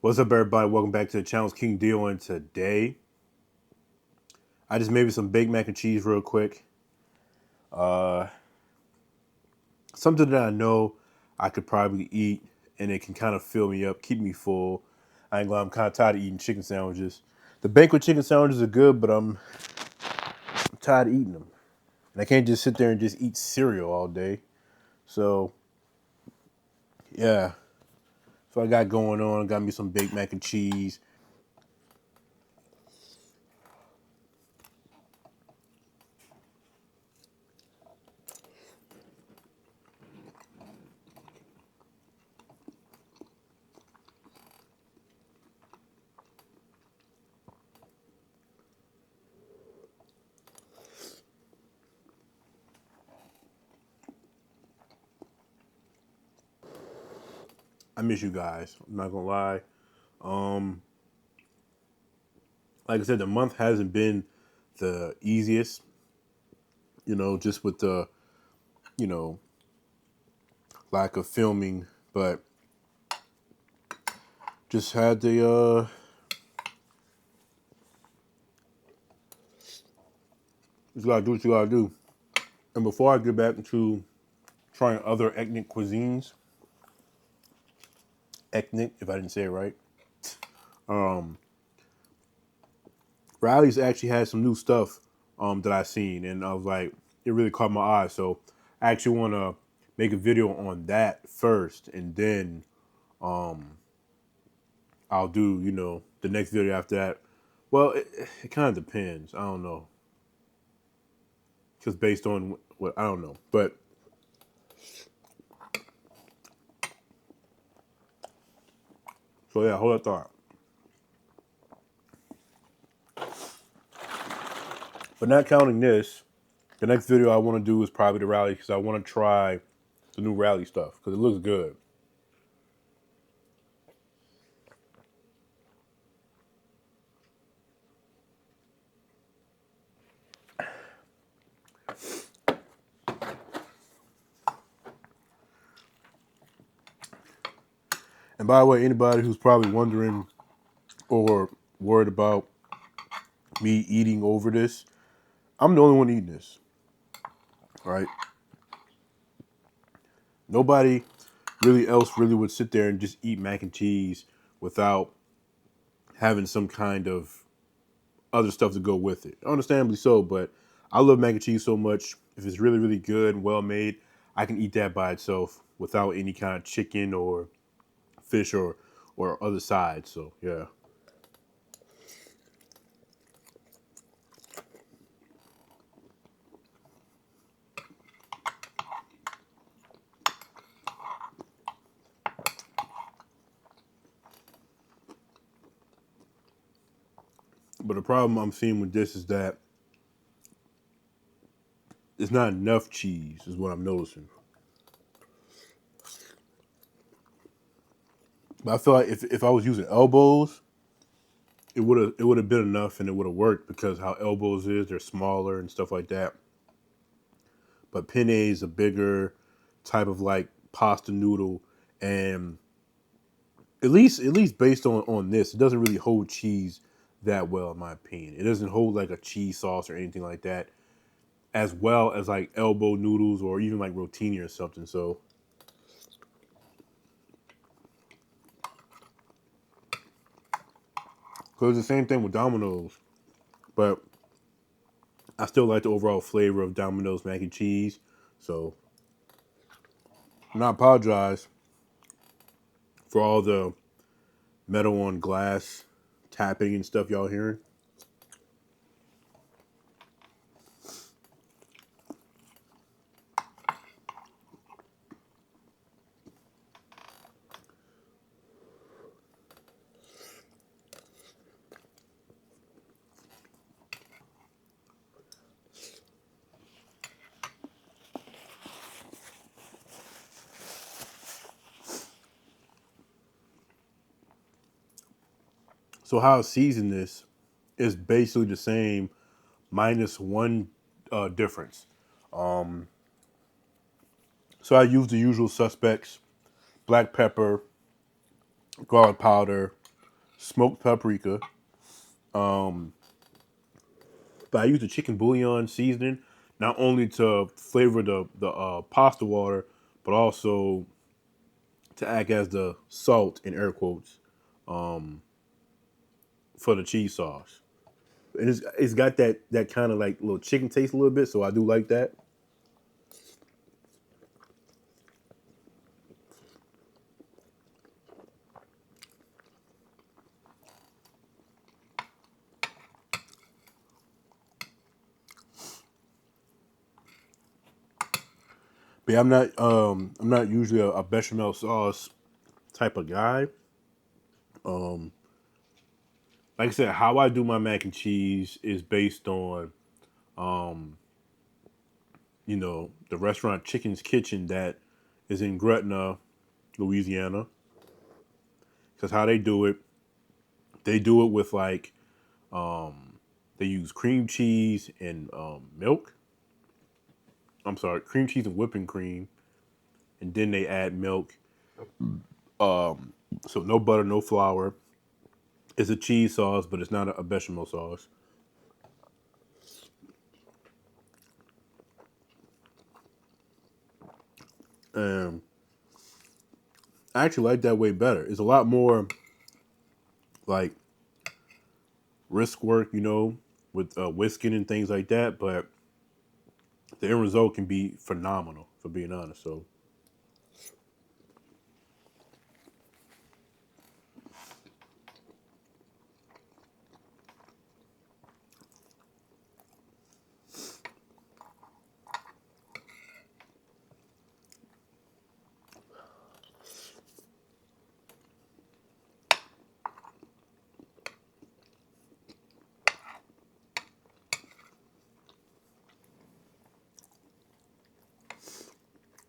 What's up, everybody? Welcome back to the channel. It's KingDio, and today I just made some baked mac and cheese real quick. Uh, Something that I know I could probably eat, and it can kind of fill me up, keep me full. I ain't gonna. I'm kind of tired of eating chicken sandwiches. The banquet chicken sandwiches are good, but I'm tired of eating them, and I can't just sit there and just eat cereal all day. So yeah, so I got going on. Got me some baked mac and cheese. I miss you guys. I'm not gonna lie. Um, like I said, the month hasn't been the easiest. Just with the you know lack of filming, but just had the just gotta do what you gotta do. And before I get back into trying other ethnic cuisines, ethnic if I didn't say it right, um, Riley's actually had some new stuff that I seen, and I was like, it really caught my eye. So I actually want to make a video on that first, and then um, I'll do the next video after that. Well, it kind of depends. I don't know, just based on what I don't know, but so yeah, hold that thought. But not counting this, the next video I want to do is probably the rally because I want to try the new rally stuff because it looks good. And by the way, anybody who's probably wondering or worried about me eating over this, I'm the only one eating this, right? Nobody really else really would sit there and just eat mac and cheese without having some kind of other stuff to go with it. Understandably so, but I love mac and cheese so much. If it's really, really good and well made, I can eat that by itself without any kind of chicken or fish or other sides. So yeah. But the problem I'm seeing with this is that it's not enough cheese, is what I'm noticing. But I feel like if I was using elbows, it would have been enough and it would have worked because how elbows is, they're smaller and stuff like that. But penne is a bigger type of like pasta noodle, and at least based on this, it doesn't really hold cheese that well in my opinion. It doesn't hold like a cheese sauce or anything like that as well as like elbow noodles or even like rotini or something. So it's the same thing with Domino's, but I still like the overall flavor of Domino's mac and cheese. So and I apologize for all the metal on glass tapping and stuff y'all hearing. So how I season this is basically the same minus one difference. Um, so I use the usual suspects: black pepper, garlic powder, smoked paprika. Um, but I use the chicken bouillon seasoning not only to flavor the pasta water, but also to act as the salt in air quotes um, for the cheese sauce. And it's got that kind of like little chicken taste a little bit, so I do like that. But yeah, I'm not usually a bechamel sauce type of guy. Um, like I said, how I do my mac and cheese is based on um, the restaurant Chicken's Kitchen that is in Gretna, Louisiana. Because how they do it with like they use cream cheese and milk. I'm sorry, cream cheese and whipping cream, and then they add milk. Um, so no butter, no flour. It's a cheese sauce, but it's not a bechamel sauce. And I actually like that way better. It's a lot more like risk work, with whisking and things like that. But the end result can be phenomenal, for being honest. So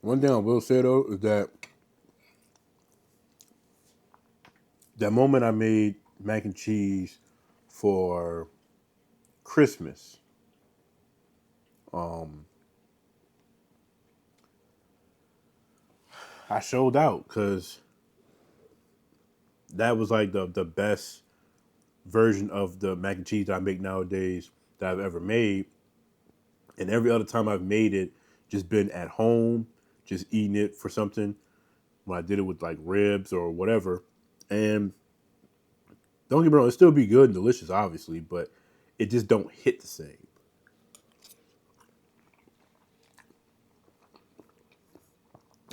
one thing I will say though is that that moment I made mac and cheese for Christmas, um, I showed out because that was like the best version of the mac and cheese that I make nowadays that I've ever made. And every other time I've made it, just been at home, just eating it for something. When I did it with like ribs or whatever, and don't get me wrong, it still be good and delicious, obviously, but it just don't hit the same.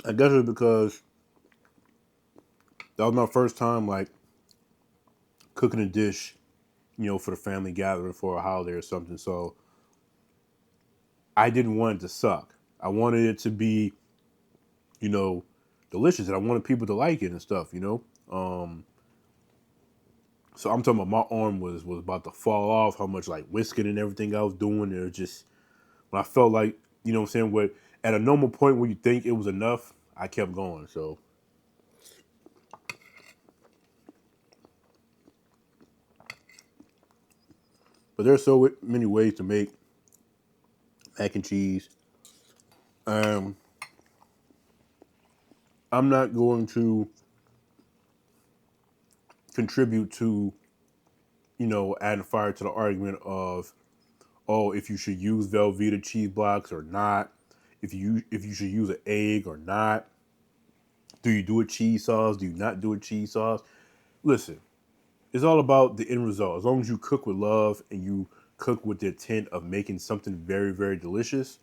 I guess it's because that was my first time like cooking a dish, for the family gathering for a holiday or something. So I didn't want it to suck. I wanted it to be, you know, delicious, and I wanted people to like it and stuff. So I'm talking about my arm was about to fall off. How much like whisking and everything I was doing, it was just when I felt like, what I'm saying, what at a normal point where you think it was enough, I kept going. So, but there's so many ways to make mac and cheese. Um, I'm not going to contribute to, adding fire to the argument of, oh, if you should use Velveeta cheese blocks or not, if you should use an egg or not. Do you do a cheese sauce? Do you not do a cheese sauce? Listen, it's all about the end result. As long as you cook with love and you cook with the intent of making something very, very delicious,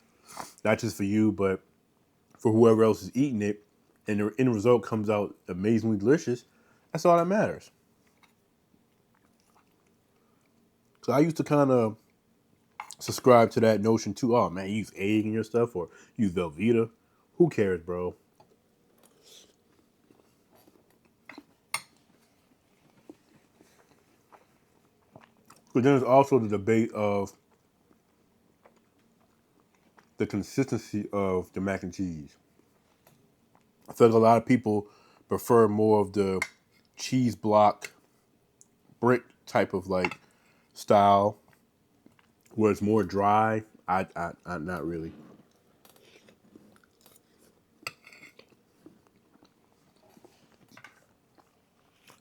not just for you, but for whoever else is eating it, and the end result comes out amazingly delicious, that's all that matters. So I used to kind of subscribe to that notion too. Oh man, you use egg in your stuff or use Velveeta. Who cares, bro? But then there's also the debate of the consistency of the mac and cheese. I feel like a lot of people prefer more of the cheese block brick type of like style, where it's more dry. I not really.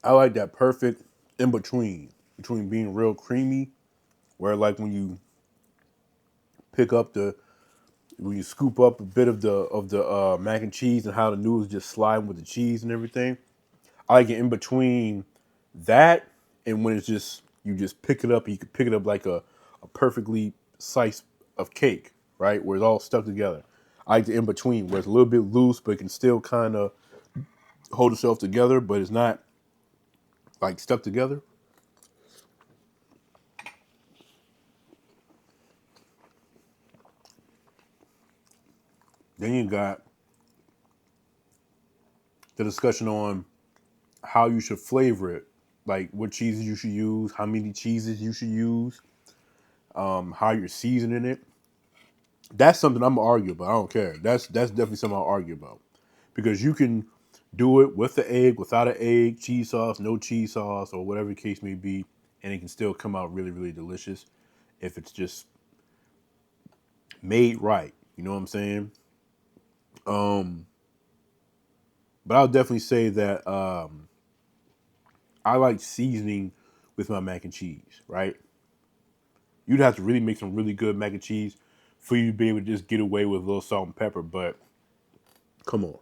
I like that perfect in between being real creamy, where like pick up the when you scoop up a bit of the mac and cheese and how the noodles just slide with the cheese and everything. I like it in between that and when it's just you just pick it up and you can pick it up like a perfectly slice of cake, right? Where it's all stuck together. I like the in between where it's a little bit loose but it can still kind of hold itself together, but it's not like stuck together. Then you got the discussion on how you should flavor it, like what cheeses you should use, how many cheeses you should use, how you're seasoning it. That's something I'm gonna argue about. I don't care. That's definitely something I'll argue about because you can do it with the egg, without an egg, cheese sauce, no cheese sauce, or whatever the case may be, and it can still come out really, really delicious if it's just made right. You know what I'm saying? Um, but I'll definitely say that I like seasoning with my mac and cheese. Right? You'd have to really make some really good mac and cheese for you to be able to just get away with a little salt and pepper. But come on,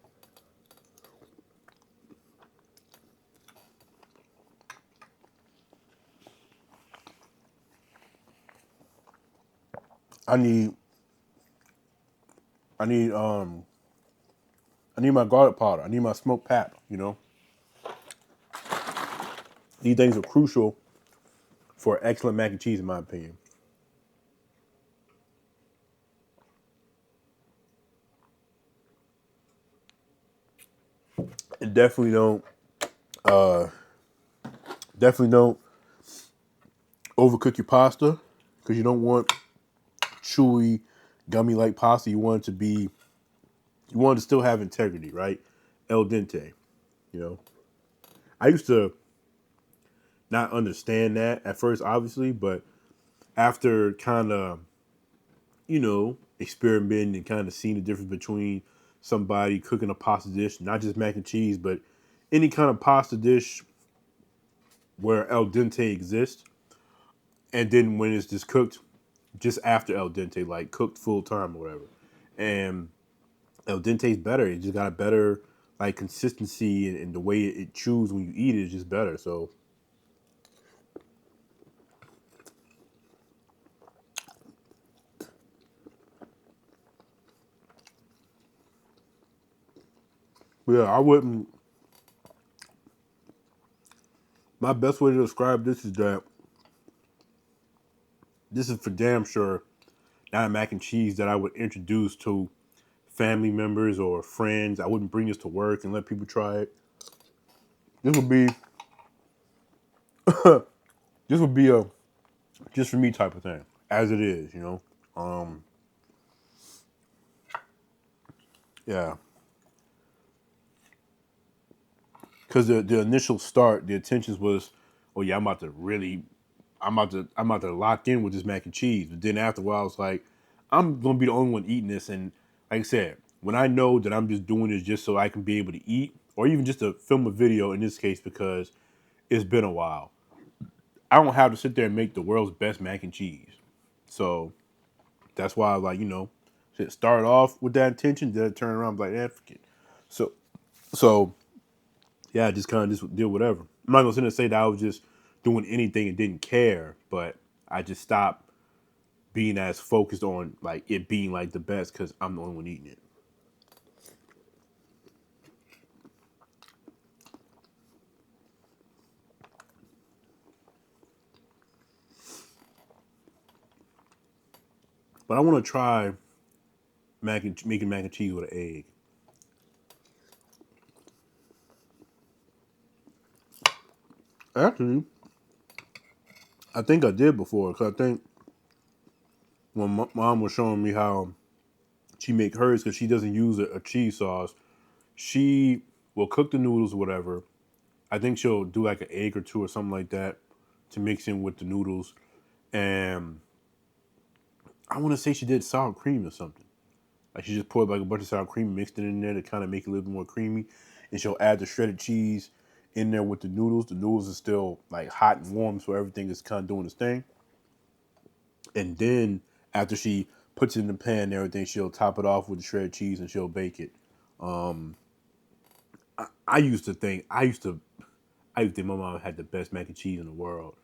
I need I need um I need my garlic powder. I need my smoked pap. You know, these things are crucial for excellent mac and cheese, in my opinion. And uh, definitely don't overcook your pasta because you don't want chewy, gummy like pasta. You want it to still have integrity, right? El dente. You know, I used to not understand that at first, obviously, but after kind of experimenting and kind of seeing the difference between somebody cooking a pasta dish, not just mac and cheese, but any kind of pasta dish where el dente exists, and then when it's just cooked just after el dente, like cooked full time or whatever, and el dente's better. It just got a better like consistency, and the way it chews when you eat it is just better. So, yeah, I wouldn't. My best way to describe this is that this is for damn sure not a mac and cheese that I would introduce to family members or friends. I wouldn't bring this to work and let people try it. This would be this would be a just for me type of thing, as it is, you know. Um, yeah, because the initial start, the intentions was, oh yeah, I'm about to lock in with this mac and cheese. But then after a while, I was like, I'm gonna be the only one eating this, and like I said, when I know that I'm just doing this just so I can be able to eat, or even just to film a video in this case because it's been a while. I don't have to sit there and make the world's best mac and cheese. So that's why I like, start off with that intention, then turn around and be like, forget. So so yeah, I just kind of just did whatever. I'm not gonna sit there and say that I was just doing anything and didn't care, but I just stopped being as focused on like it being like the best because I'm the only one eating it. But I want to try making mac and cheese with an egg. Actually, I think I did before because I think when my mom was showing me how she make hers because she doesn't use a cheese sauce. She will cook the noodles or whatever. I think she'll do like an egg or two or something like that to mix in with the noodles. And I want to say she did sour cream or something. Like she just poured like a bunch of sour cream, mixed it in there to kind of make it a little bit more creamy. And she'll add the shredded cheese in there with the noodles. The noodles are still like hot and warm, so everything is kind of doing its thing. And then after she puts it in the pan and everything, she'll top it off with the shredded cheese and she'll bake it. Um, I used to think my mom had the best mac and cheese in the world.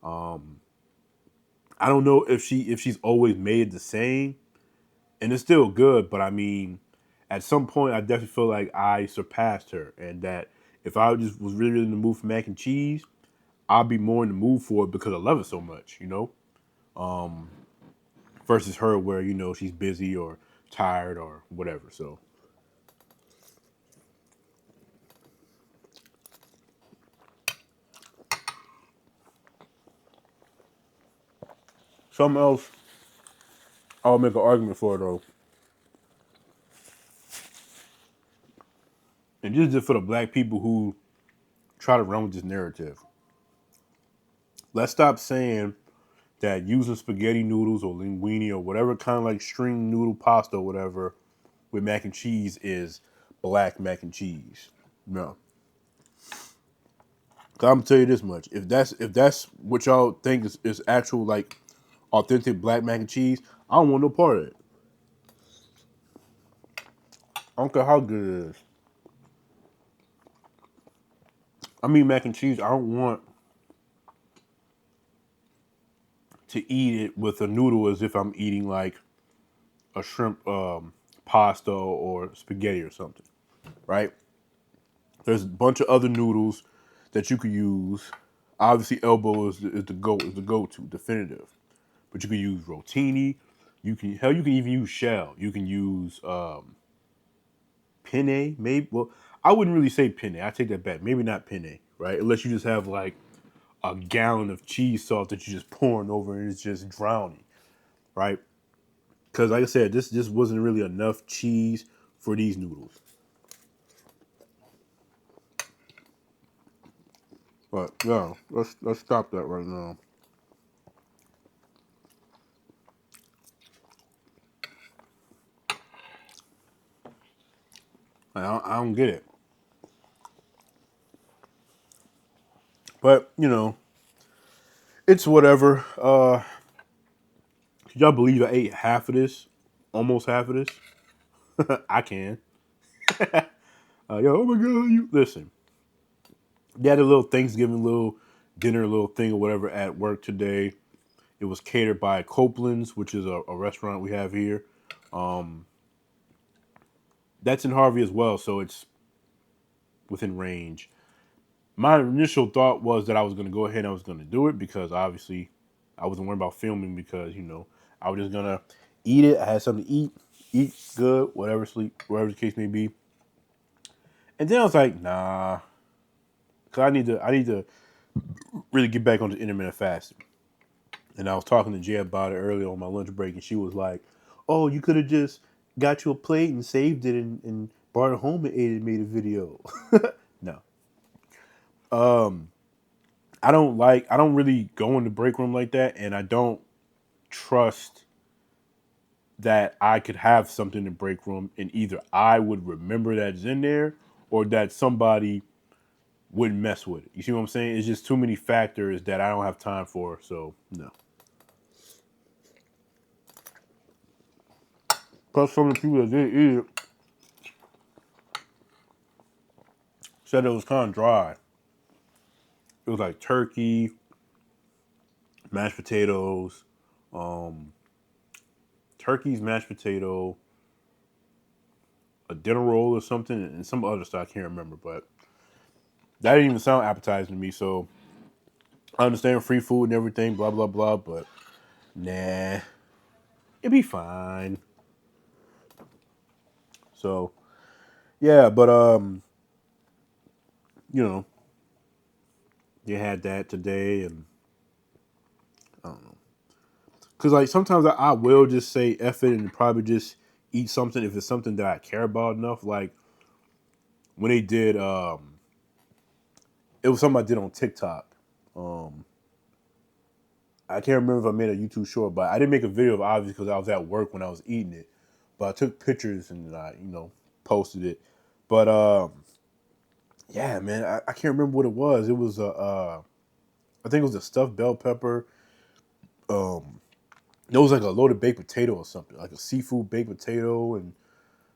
Um, I don't know if she's always made it the same, and it's still good. But I mean, at some point, I definitely feel like I surpassed her, and that if I just was really in the mood for mac and cheese, I'll be more in the mood for it because I love it so much, you know. Um, versus her, where she's busy or tired or whatever. Something else I'll make an argument for though, and this is just for the black people who try to run with this narrative. Let's stop saying that using spaghetti noodles or linguine or whatever kind of like string noodle pasta or whatever with mac and cheese is black mac and cheese. No. 'Cause I'm gonna tell you this much. If that's what y'all think is actual like authentic black mac and cheese, I don't want no part of it. I don't care how good it is. I mean mac and cheese, I don't want to eat it with a noodle as if I'm eating like a shrimp pasta or spaghetti or something. Right? There's a bunch of other noodles that you could use. Obviously, elbow is the go-to, definitive. But you can use rotini. You can even use shell. You can use penne. Maybe I wouldn't really say penne. I take that back. Maybe not penne, right? Unless you just have like a gallon of cheese sauce that you're just pouring over and it's just drowning, right? Because like I said, this just wasn't really enough cheese for these noodles. But yeah, let's stop that right now. I don't get it. But it's whatever. Could y'all believe I ate half of this? Almost half of this? I can. Oh my god, you listen. They had a little Thanksgiving little dinner, little thing or whatever at work today. It was catered by Copeland's, which is a restaurant we have here. Um, that's in Harvey as well, so it's within range. My initial thought was that I was going to go ahead and I was going to do it because obviously I wasn't worried about filming because I was just gonna eat it. I had something to eat good, whatever, sleep, whatever the case may be. And then I was like, nah, because I need to really get back on the intermittent fasting. And I was talking to Jay about it earlier on my lunch break, and she was like, "Oh, you could have just got you a plate and saved it and brought it home and ate it and made a video." No, um, I don't really go in the break room like that, and I don't trust that I could have something in the break room, and either I would remember that it's in there, or that somebody wouldn't mess with it. You see what I'm saying? It's just too many factors that I don't have time for. So no. Plus, some of the people that did eat it said it was kind of dry. It was like turkey, mashed potatoes, um, turkey's mashed potato, a dinner roll or something, and some other stuff I can't remember. But that didn't even sound appetizing to me. So I understand free food and everything, blah blah blah. But nah, it'd be fine. So yeah, but you know, you had that today, and I don't know, cause like sometimes I will just say F it and probably just eat something if it's something that I care about enough. Like when they did, it was something I did on TikTok. Um, I can't remember if I made a YouTube short, but I didn't make a video of it obviously because I was at work when I was eating it. But I took pictures and I, posted it. But yeah, man, I can't remember what it was. It was I think it was a stuffed bell pepper. Um, it was like a loaded baked potato or something, like a seafood baked potato and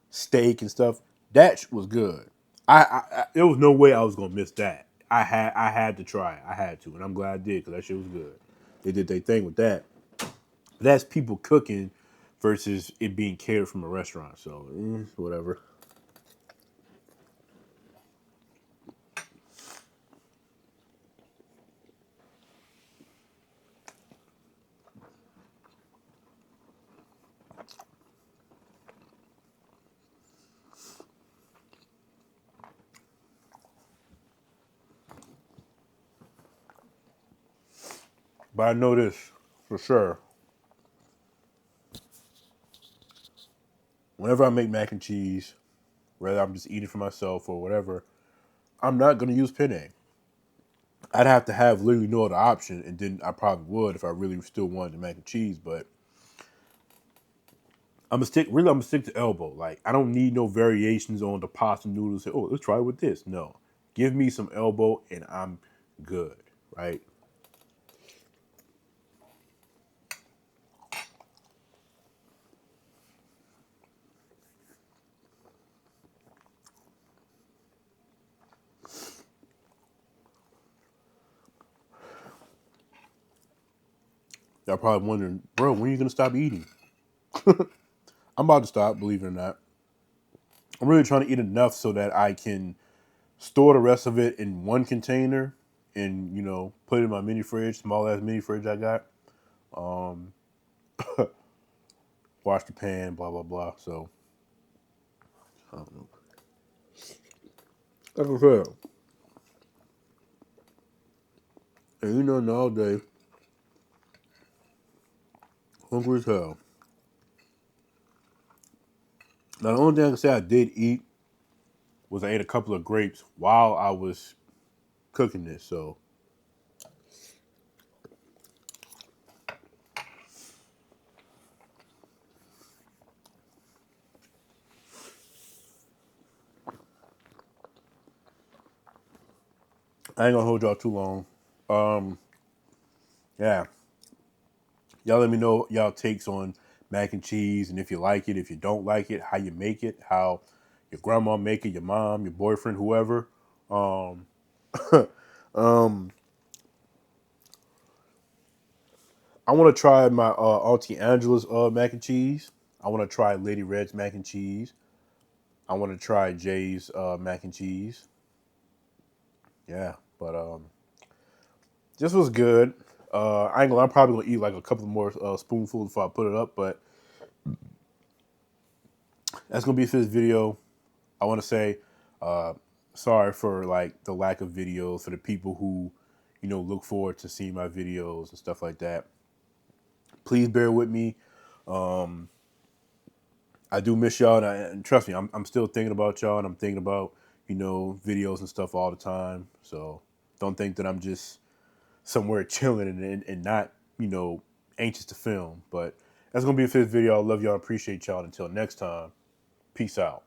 steak and stuff. That was good. There was no way I was gonna miss that. I had to try it. I had to, and I'm glad I did because that shit was good. They did their thing with that. That's people cooking versus it being catered from a restaurant. So whatever. But I know this for sure. Whenever I make mac and cheese, whether I'm just eating for myself or whatever, I'm not gonna use penne. I'd have to have literally no other option, and then I probably would if I really still wanted the mac and cheese. But I'm gonna stick. Really, I'm gonna stick to elbow. Like I don't need no variations on the pasta noodles. Say, oh, let's try it with this. No, give me some elbow, and I'm good. Right? Y'all probably wondering, bro, when are you gonna stop eating? I'm about to stop. Believe it or not, I'm really trying to eat enough so that I can store the rest of it in one container, and put it in my mini fridge, small ass mini fridge I got. Um, Wash the pan, blah blah blah. So I don't know. Like I said, and nowadays, hungry as hell. Now the only thing I can say I did eat was I ate a couple of grapes while I was cooking this. So I ain't gonna hold y'all too long. Um, yeah, y'all let me know y'all takes on mac and cheese, and if you like it, if you don't like it, how you make it, how your grandma make it, your mom, your boyfriend, whoever. Um, um, I want to try my Auntie Angela's mac and cheese. I want to try Lady Red's mac and cheese. I want to try Jay's mac and cheese. Yeah, but this was good. I ain't gonna. I'm probably gonna eat like a couple more spoonfuls before I put it up. But that's gonna be for this video. I want to say uh, sorry for like the lack of videos for the people who look forward to seeing my videos and stuff like that. Please bear with me. Um, I do miss y'all, and trust me, I'm still thinking about y'all, and I'm thinking about videos and stuff all the time. So don't think that I'm just somewhere chilling and not anxious to film. But that's gonna be it for this video. I love y'all, appreciate y'all. Until next time, peace out.